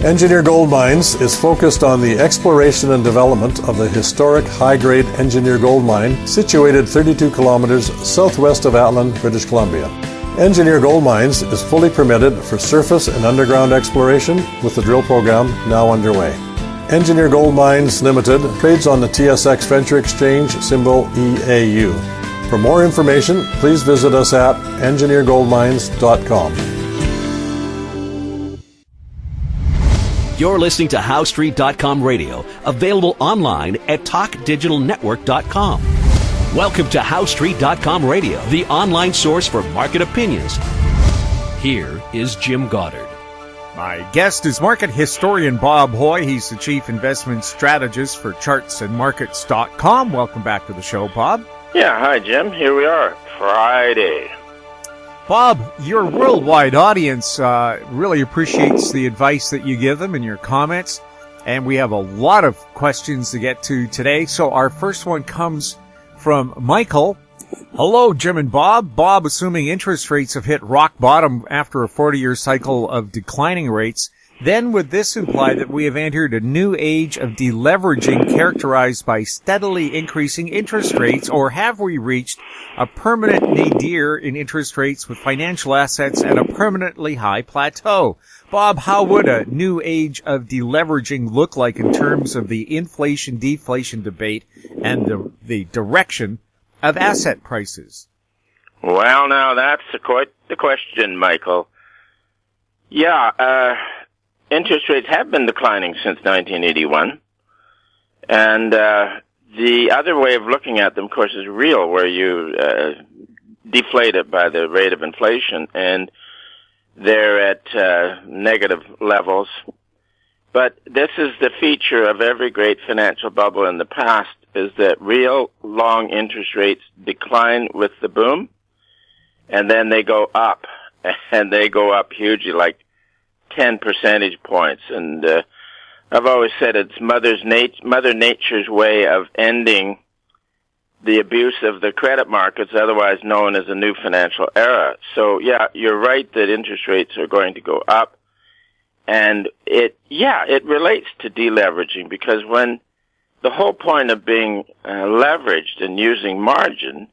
Engineer Gold Mines is focused on the exploration and development of the historic high-grade Engineer Gold Mine situated 32 kilometers southwest of Atlan, British Columbia. Engineer Gold Mines is fully permitted for surface and underground exploration with the drill program now underway. Engineer Gold Mines Limited trades on the TSX Venture Exchange, symbol EAU. For more information, please visit us at engineergoldmines.com. You're listening to HowStreet.com radio, available online at TalkDigitalNetwork.com. Welcome to HowStreet.com radio, the online source for market opinions. Here is Jim Goddard. My guest is market historian Bob Hoye. He's the chief investment strategist for chartsandmarkets.com. Welcome back to the show, Bob. Yeah, hi, Jim. Here we are, Friday. Bob, your worldwide audience really appreciates the advice that you give them and your comments, and we have a lot of questions to get to today. So our first one comes from Michael. Hello, Jim and Bob. Bob, assuming interest rates have hit rock bottom after a 40-year cycle of declining rates, then would this imply that we have entered a new age of deleveraging characterized by steadily increasing interest rates, or have we reached a permanent nadir in interest rates with financial assets at a permanently high plateau? Bob, how would a new age of deleveraging look like in terms of the inflation-deflation debate and the direction of asset prices? Well, now that's quite the question, Michael. Yeah, interest rates have been declining since 1981. And the other way of looking at them, of course, is real, where you deflate it by the rate of inflation, and they're at negative levels. But this is the feature of every great financial bubble in the past, is that real long interest rates decline with the boom, and then they go up, and they go up hugely, like 10 percentage points. And I've always said it's Mother Nature's way of ending the abuse of the credit markets, otherwise known as a new financial era. So, yeah, you're right that interest rates are going to go up. And it relates to deleveraging, because when the whole point of being leveraged and using margin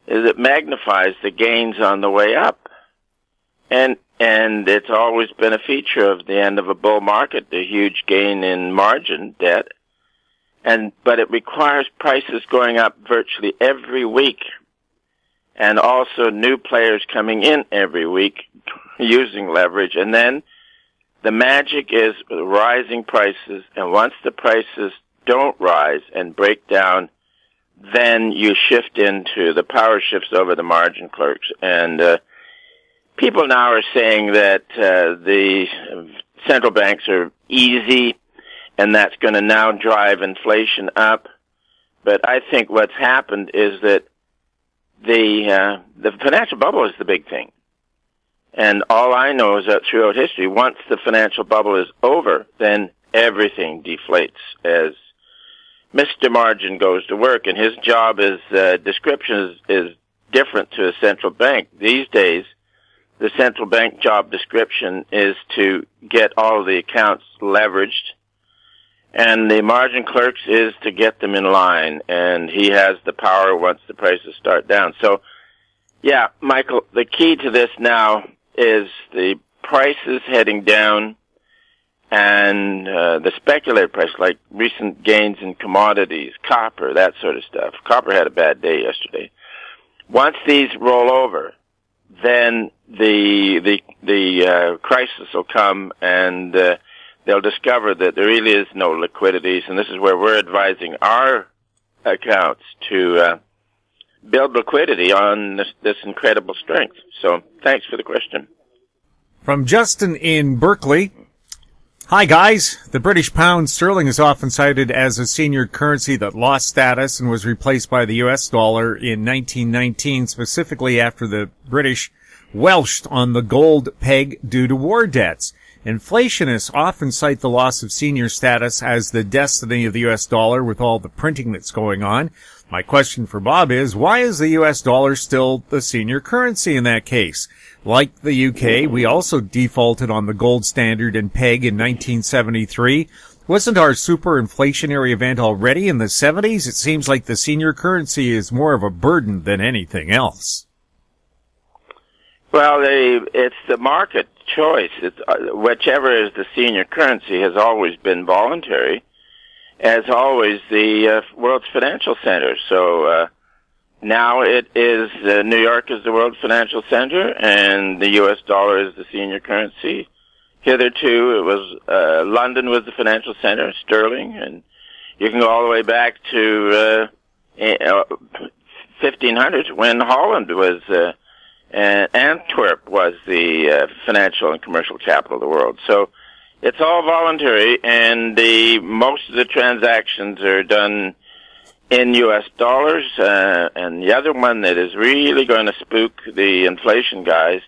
is it magnifies the gains on the way up. And it's always been a feature of the end of a bull market, the huge gain in margin debt. But it requires prices going up virtually every week, and also new players coming in every week using leverage. And then the magic is rising prices, and once the prices don't rise and break down, then you shift into the power shifts over the margin clerks. And people now are saying that the central banks are easy, and that's going to now drive inflation up. But I think what's happened is that the financial bubble is the big thing. And all I know is that throughout history, once the financial bubble is over, then everything deflates as Mr. Margin goes to work. And his job description is different to a central bank. These days, the central bank job description is to get all of the accounts leveraged, and the margin clerks is to get them in line, and he has the power once the prices start down. So, yeah, Michael, the key to this now is the prices heading down, and the speculative price, like recent gains in commodities, copper, that sort of stuff. Copper had a bad day yesterday. Once these roll over, then the crisis will come, and they'll discover that there really is no liquidities, and this is where we're advising our accounts to build liquidity on this incredible strength. So thanks for the question. From Justin in Berkeley. Hi, guys. The British pound sterling is often cited as a senior currency that lost status and was replaced by the US dollar in 1919, specifically after the British welched on the gold peg due to war debts. Inflationists often cite the loss of senior status as the destiny of the US dollar with all the printing that's going on. My question for Bob is, why is the U.S. dollar still the senior currency in that case? Like the UK, we also defaulted on the gold standard and peg in 1973. Wasn't our super inflationary event already in the 70s? It seems like the senior currency is more of a burden than anything else. Well, it's the market choice. It's, whichever is the senior currency has always been voluntary, as always the world's financial center. So now it is New York is the world's financial center, and the U.S. dollar is the senior currency. Hitherto, it was London was the financial center, sterling, and you can go all the way back to 1500s when Holland was, and Antwerp was the financial and commercial capital of the world. So it's all voluntary, and most of the transactions are done in U.S. dollars. And the other one that is really going to spook the inflation guys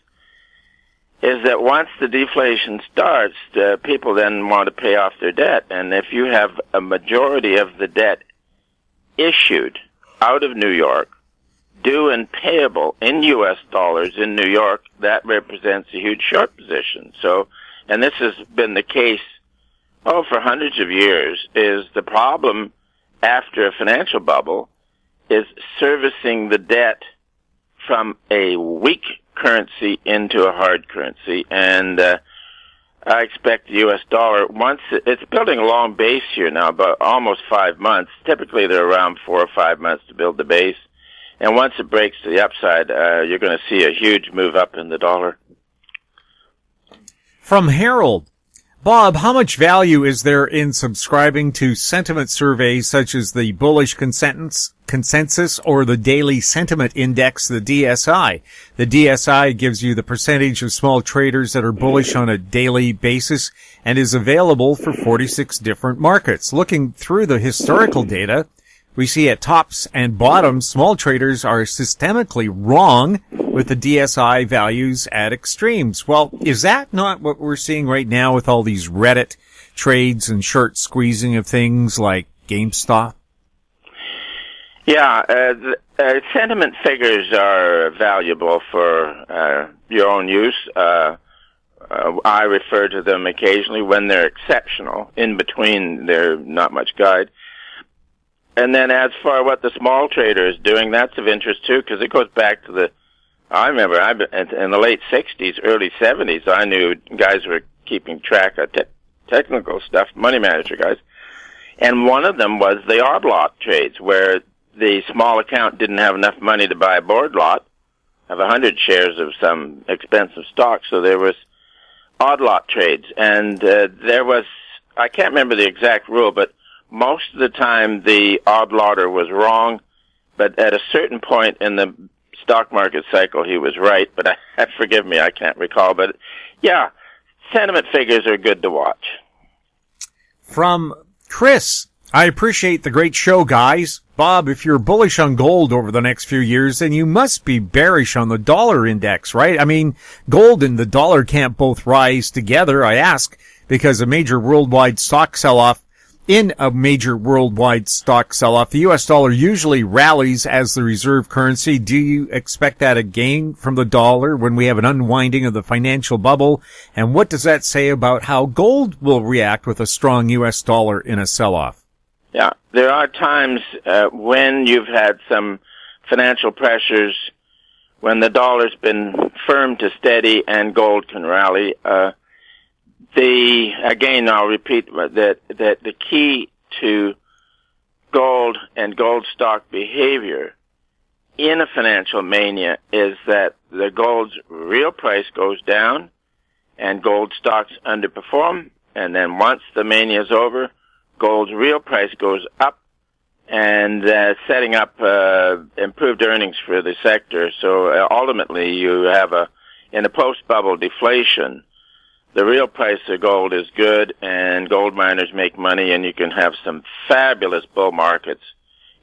is that once the deflation starts, people then want to pay off their debt. And if you have a majority of the debt issued out of New York, due and payable in U.S. dollars in New York, that represents a huge short position. So, and this has been the case, for hundreds of years, is the problem after a financial bubble is servicing the debt from a weak currency into a hard currency. And I expect the U.S. dollar, once it's building a long base here now, about almost 5 months. Typically, they're around 4 or 5 months to build the base. And once it breaks to the upside, you're going to see a huge move up in the dollar. From Harold, Bob, how much value is there in subscribing to sentiment surveys such as the Bullish Consensus or the Daily Sentiment Index, the DSI? The DSI gives you the percentage of small traders that are bullish on a daily basis and is available for 46 different markets. Looking through the historical data, we see at tops and bottoms, small traders are systemically wrong with the DSI values at extremes. Well, is that not what we're seeing right now with all these Reddit trades and short squeezing of things like GameStop? Yeah, sentiment figures are valuable for your own use. I refer to them occasionally when they're exceptional. In between, they're not much guide. And then as for what the small trader is doing, that's of interest too, because it goes back to I remember in the late 60s, early 70s, I knew guys were keeping track of technical stuff, money manager guys. And one of them was the odd lot trades, where the small account didn't have enough money to buy a board lot of 100 shares of some expensive stock, so there was odd lot trades. And there was, I can't remember the exact rule, but most of the time the odd lotter was wrong, but at a certain point in the stock market cycle he was right, but forgive me, I can't recall. But yeah, sentiment figures are good to watch. From Chris, I appreciate the great show, guys. Bob, if you're bullish on gold over the next few years, then you must be bearish on the dollar index, right? I mean, gold and the dollar can't both rise together, I ask, because a major worldwide stock sell-off, the U.S. dollar usually rallies as the reserve currency. Do you expect that again from the dollar when we have an unwinding of the financial bubble? And what does that say about how gold will react with a strong U.S. dollar in a sell-off? Yeah, there are times when you've had some financial pressures, when the dollar's been firm to steady and gold can rally. Again, I'll repeat that the key to gold and gold stock behavior in a financial mania is that the gold's real price goes down and gold stocks underperform, and then once the mania is over, gold's real price goes up and setting up improved earnings for the sector. So ultimately you have in a post-bubble deflation, the real price of gold is good, and gold miners make money, and you can have some fabulous bull markets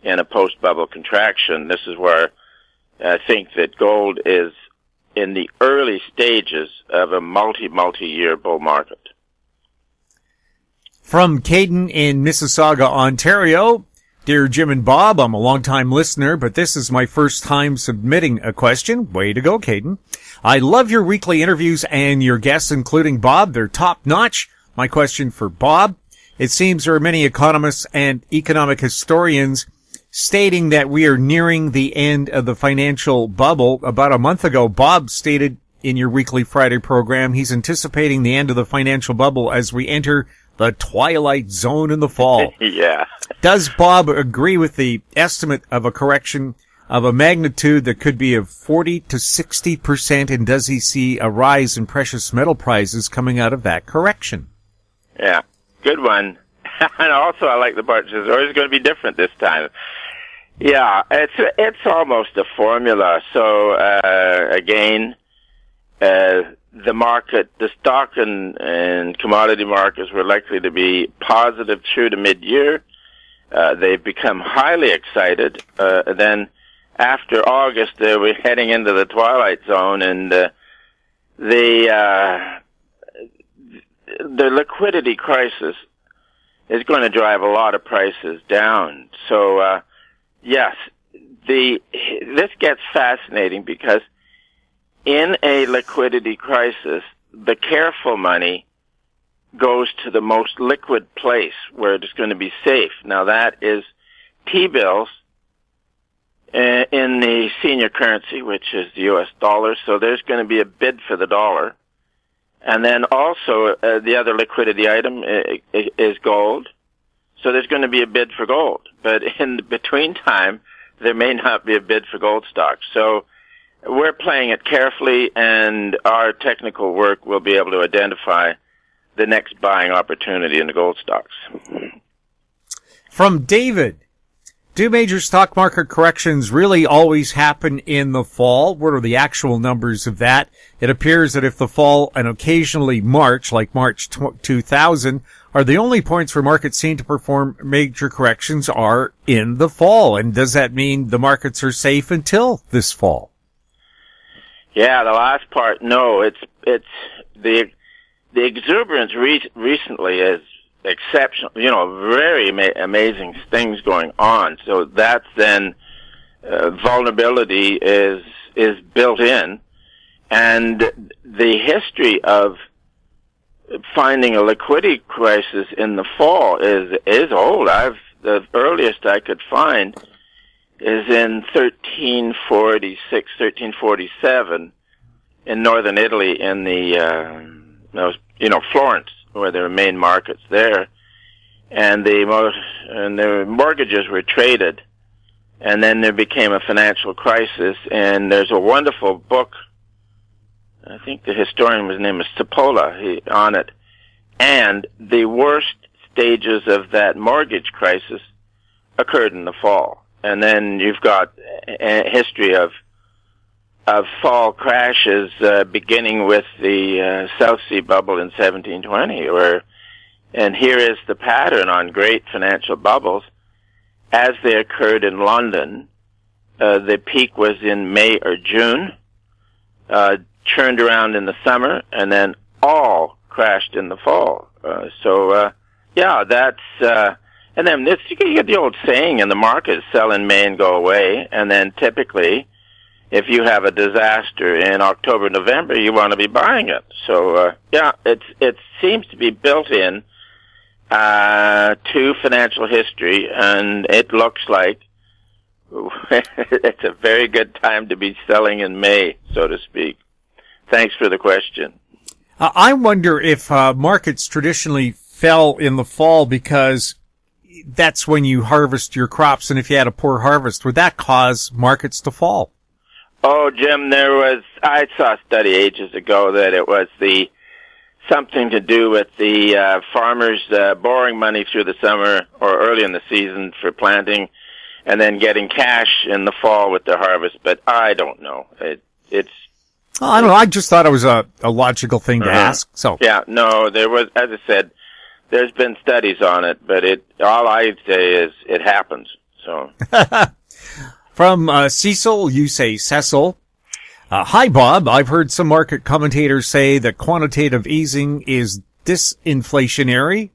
in a post-bubble contraction. This is where I think that gold is in the early stages of a multi-year bull market. From Caden in Mississauga, Ontario, Dear Jim and Bob, I'm a long-time listener, but this is my first time submitting a question. Way to go, Caden. I love your weekly interviews and your guests, including Bob. They're top-notch. My question for Bob: it seems there are many economists and economic historians stating that we are nearing the end of the financial bubble. About a month ago, Bob stated in your weekly Friday program he's anticipating the end of the financial bubble as we enter the twilight zone in the fall. Yeah. Does Bob agree with the estimate of a correction of a magnitude that could be of 40 to 60%, and does he see a rise in precious metal prices coming out of that correction? Yeah, good one. And also I like the part that says it's always going to be different this time. Yeah, it's almost a formula. So, again, the market, the stock and commodity markets were likely to be positive through to mid-year. They've become highly excited. Then after August, we're heading into the twilight zone, and the liquidity crisis is going to drive a lot of prices down. So, yes, this gets fascinating because in a liquidity crisis, the careful money goes to the most liquid place where it's going to be safe. Now that is T-bills in the senior currency, which is the U.S. dollar. So there's going to be a bid for the dollar. And then also the other liquidity item is gold. So there's going to be a bid for gold. But in the between time, there may not be a bid for gold stocks. So we're playing it carefully, and our technical work will be able to identify the next buying opportunity in the gold stocks. From David, do major stock market corrections really always happen in the fall? What are the actual numbers of that? It appears that if the fall and occasionally March, like March 2000, are the only points where markets seem to perform major corrections are in the fall. And does that mean the markets are safe until this fall? Yeah, the last part, no. It's the exuberance recently is exceptional. Very amazing things going on. So that's then vulnerability is built in, and the history of finding a liquidity crisis in the fall is old. The earliest I could find is in 1346, 1347 in northern Italy in the, Florence, where there were main markets there. And the mortgages were traded. And then there became a financial crisis. And there's a wonderful book, I think the historian's name is Cipolla, on it. And the worst stages of that mortgage crisis occurred in the fall. And then you've got a history of fall crashes, beginning with the South Sea bubble in 1720, and here is the pattern on great financial bubbles. As they occurred in London, the peak was in May or June, churned around in the summer, and then all crashed in the fall. And then you get the old saying in the market, sell in May and go away. And then typically, if you have a disaster in October, November, you want to be buying it. So, it seems to be built in to financial history, and it looks like it's a very good time to be selling in May, so to speak. Thanks for the question. I wonder if markets traditionally fell in the fall because that's when you harvest your crops, and if you had a poor harvest, would that cause markets to fall? Oh, Jim, I saw a study ages ago that it was something to do with the farmers borrowing money through the summer or early in the season for planting, and then getting cash in the fall with their harvest. But I don't know. I don't know. I just thought it was a logical thing to ask. So yeah, no, there was, as I said, there's been studies on it, but all I'd say is it happens. So. From Cecil, you say Cecil. Hi, Bob. I've heard some market commentators say that quantitative easing is disinflationary.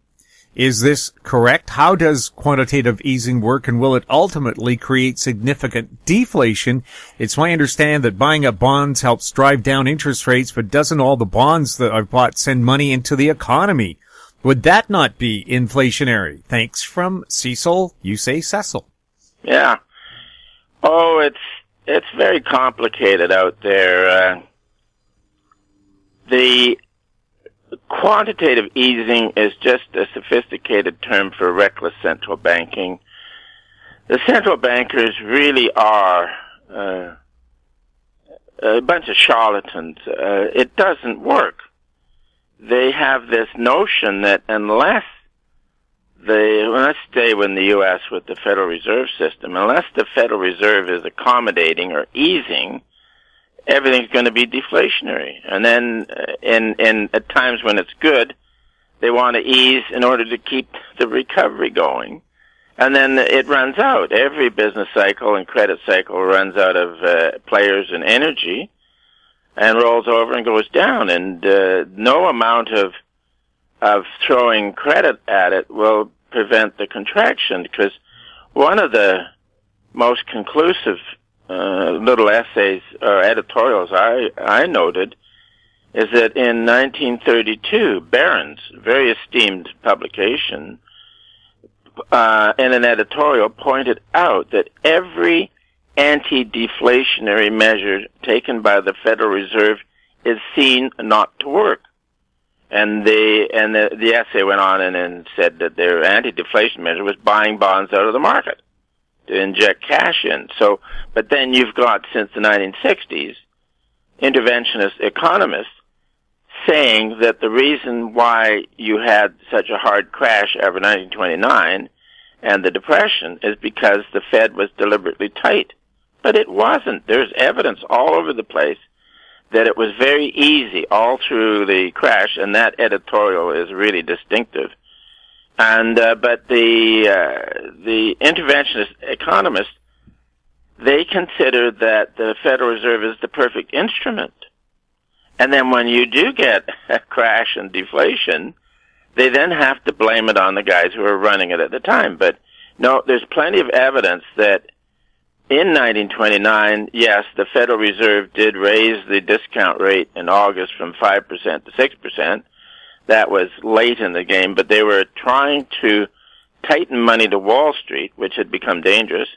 Is this correct? How does quantitative easing work, and will it ultimately create significant deflation? It's my understanding that buying up bonds helps drive down interest rates, but doesn't all the bonds that I've bought send money into the economy? Would that not be inflationary? Thanks from Cecil. You say Cecil. Yeah. Oh, it's very complicated out there. The quantitative easing is just a sophisticated term for reckless central banking. The central bankers really are a bunch of charlatans. It doesn't work. They have this notion that unless let's stay in the U.S. with the Federal Reserve System, unless the Federal Reserve is accommodating or easing, everything's going to be deflationary. And then in at times when it's good, they want to ease in order to keep the recovery going. And then it runs out. Every business cycle and credit cycle runs out of players and energy and rolls over and goes down. And no amount of throwing credit at it will prevent the contraction, because one of the most conclusive little essays or editorials I noted is that in 1932, Barron's, very esteemed publication, in an editorial pointed out that every anti-deflationary measure taken by the Federal Reserve is seen not to work. And the essay went on and said that their anti-deflation measure was buying bonds out of the market to inject cash in. So, but then you've got, since the 1960s, interventionist economists saying that the reason why you had such a hard crash over 1929 and the Depression is because the Fed was deliberately tight. But it wasn't. There's evidence all over the place that it was very easy all through the crash, and that editorial is really distinctive. And but the interventionist economists, they consider that the Federal Reserve is the perfect instrument. And then when you do get a crash and deflation, they then have to blame it on the guys who were running it at the time. But no, there's plenty of evidence that in 1929, yes, the Federal Reserve did raise the discount rate in August from 5% to 6%. That was late in the game, but they were trying to tighten money to Wall Street, which had become dangerous.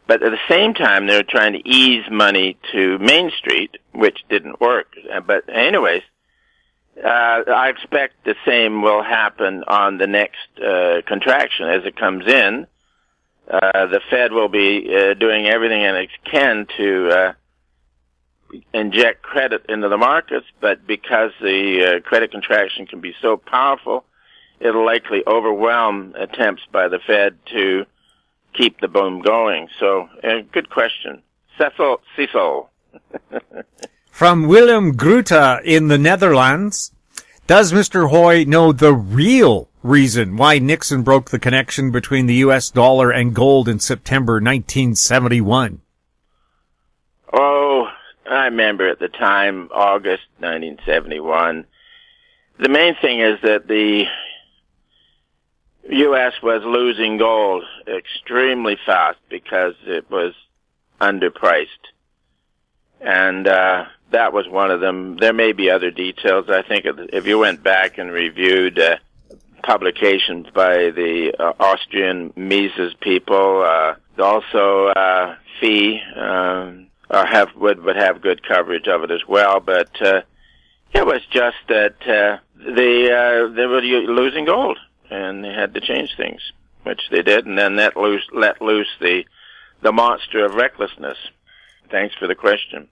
But at the same time, they were trying to ease money to Main Street, which didn't work. But anyways, I expect the same will happen on the next contraction as it comes in. The Fed will be doing everything it can to inject credit into the markets, but because the credit contraction can be so powerful, it'll likely overwhelm attempts by the Fed to keep the boom going. So, good question. Cecil. From Willem Gruta in the Netherlands, does Mr. Hoye know the real reason why Nixon broke the connection between the U.S. dollar and gold in September 1971? Oh, I remember at the time, August 1971. The main thing is that the U.S. was losing gold extremely fast because it was underpriced. And that was one of them. There may be other details. I think if you went back and reviewed publications by the Austrian Mises people, also Fee would have good coverage of it as well. But it was just that they were losing gold, and they had to change things, which they did, and then let loose the monster of recklessness. Thanks for the question.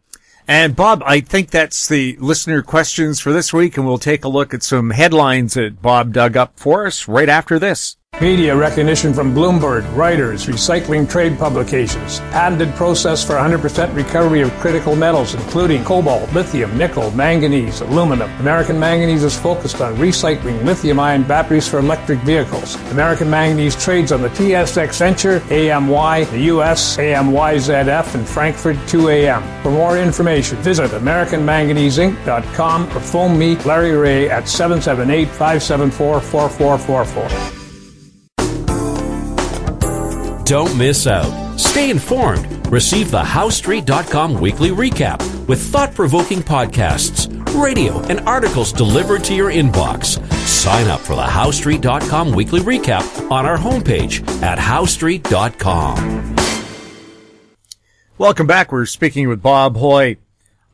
And Bob, I think that's the listener questions for this week, and we'll take a look at some headlines that Bob dug up for us right after this. Media recognition from Bloomberg, Reuters, recycling trade publications. Patented process for 100% recovery of critical metals, including cobalt, lithium, nickel, manganese, aluminum. American Manganese is focused on recycling lithium-ion batteries for electric vehicles. American Manganese trades on the TSX Venture, AMY, the US, AMYZF, and Frankfurt 2AM. For more information, visit AmericanManganeseInc.com or phone me, Larry Ray, at 778-574-4444. Don't miss out. Stay informed. Receive the HowStreet.com weekly recap with thought-provoking podcasts, radio, and articles delivered to your inbox. Sign up for the HowStreet.com weekly recap on our homepage at HowStreet.com. Welcome back. We're speaking with Bob Hoye.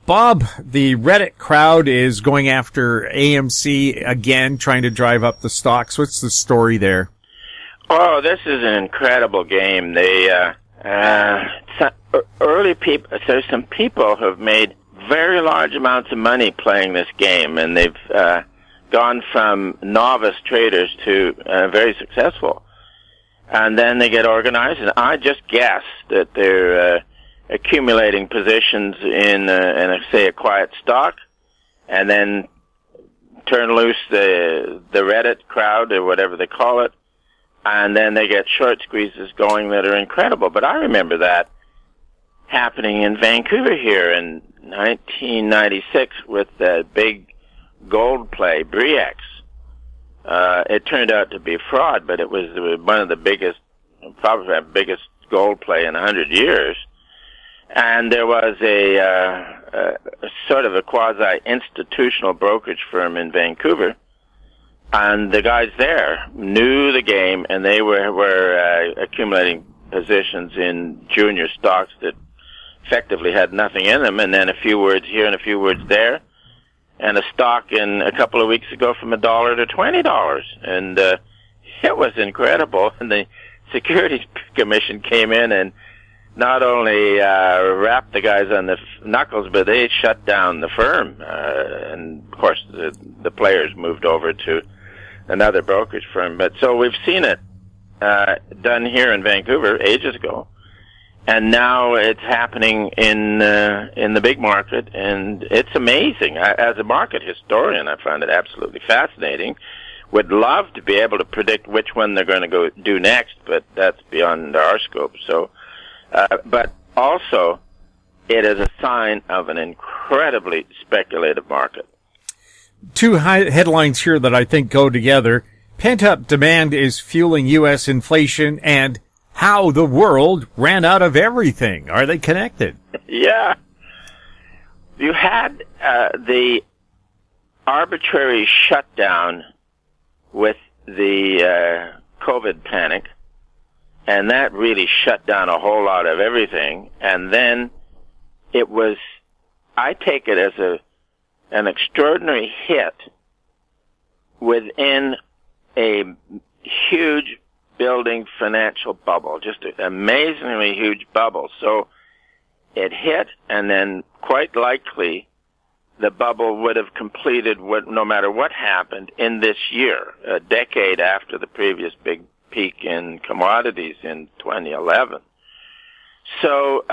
Bob, the Reddit crowd is going after AMC again, trying to drive up the stocks. What's the story there? Oh, this is an incredible game. Early people, there's some people who have made very large amounts of money playing this game, and they've gone from novice traders to very successful. And then they get organized, and I just guess that they're accumulating positions in say, a quiet stock, and then turn loose the Reddit crowd, or whatever they call it, and then they get short squeezes going that are incredible. But I remember that happening in Vancouver here in 1996 with the big gold play, Bre-X. It turned out to be fraud, but it was one of the biggest, probably the biggest gold play in 100 years. And there was a sort of a quasi-institutional brokerage firm in Vancouver, and the guys there knew the game, and they were accumulating positions in junior stocks that effectively had nothing in them, and then a few words here and a few words there, and a stock in a couple of weeks ago from $1 to $20, and it was incredible. And the Securities Commission came in and not only wrapped the guys on the knuckles, but they shut down the firm. And, of course, the players moved over to another brokerage firm. But so we've seen it done here in Vancouver ages ago. And now it's happening in the big market, and it's amazing. As a market historian, I find it absolutely fascinating. Would love to be able to predict which one they're going to go do next, but that's beyond our scope. So, but also, it is a sign of an incredibly speculative market. Two headlines here that I think go together. Pent-up demand is fueling U.S. inflation, and how the world ran out of everything. Are they connected? Yeah. You had the arbitrary shutdown with the COVID panic, and that really shut down a whole lot of everything. And then it was, I take it as an extraordinary hit within a huge building financial bubble, just an amazingly huge bubble. So it hit, and then quite likely the bubble would have completed no matter what happened in this year, a decade after the previous big peak in commodities in 2011. So,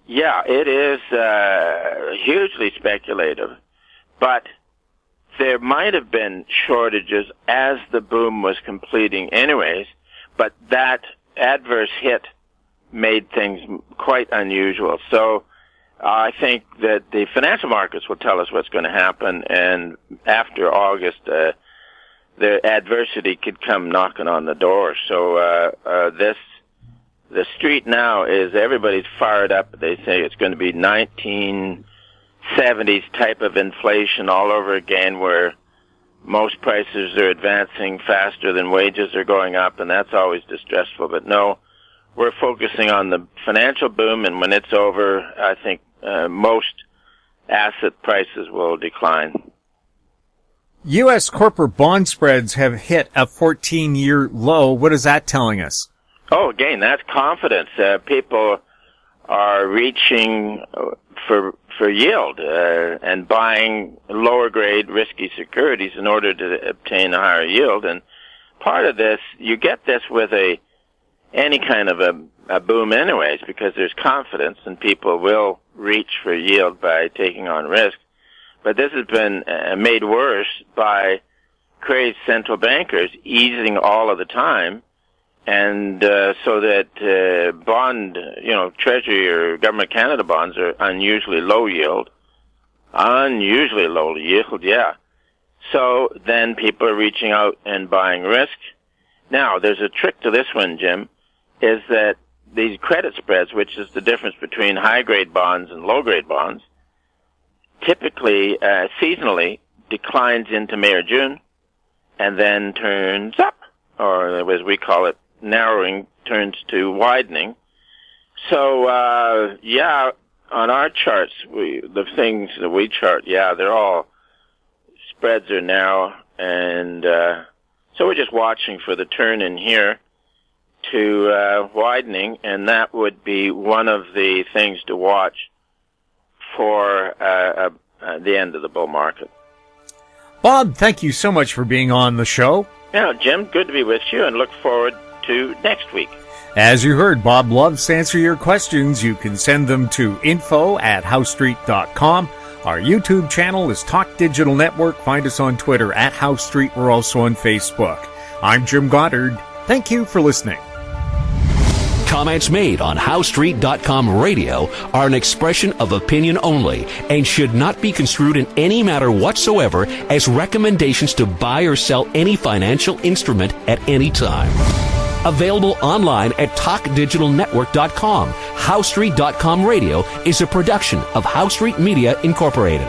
yeah, it is hugely speculative, but there might have been shortages as the boom was completing anyways, but that adverse hit made things quite unusual. So I think that the financial markets will tell us what's going to happen, and after August, the adversity could come knocking on the door. So the street now is, everybody's fired up. They say it's going to be 1970s type of inflation all over again, where most prices are advancing faster than wages are going up, and that's always distressful. But no, we're focusing on the financial boom, and when it's over, I think most asset prices will decline. U.S. corporate bond spreads have hit a 14-year low. What is that telling us? Oh, again, that's confidence. People are reaching for yield and buying lower grade risky securities in order to obtain a higher yield. And part of this, you get this with any kind of a boom anyways, because there's confidence and people will reach for yield by taking on risk. But this has been made worse by crazed central bankers easing all of the time, and so that bond, Treasury or Government of Canada bonds are unusually low yield. Yeah. So then people are reaching out and buying risk. Now, there's a trick to this one, Jim. is that these credit spreads, which is the difference between high-grade bonds and low-grade bonds, typically, seasonally, declines into May or June, and then turns up, or as we call it, narrowing, turns to widening. So, on our charts, the things that we chart, they're all, spreads are narrow, and so we're just watching for the turn in here to widening, and that would be one of the things to watch for the end of the bull market. Bob, thank you so much for being on the show. Yeah, Jim, good to be with you, and look forward to next week. As you heard, Bob loves to answer your questions. You can send them to info@housestreet.com. Our YouTube channel is Talk Digital Network. Find us on Twitter @HoweStreet. We're also on Facebook. I'm Jim Goddard. Thank you for listening. Comments made on HoweStreet.com radio are an expression of opinion only and should not be construed in any matter whatsoever as recommendations to buy or sell any financial instrument at any time. Available online at TalkDigitalNetwork.com. HoweStreet.com radio is a production of Howe Street Media Incorporated.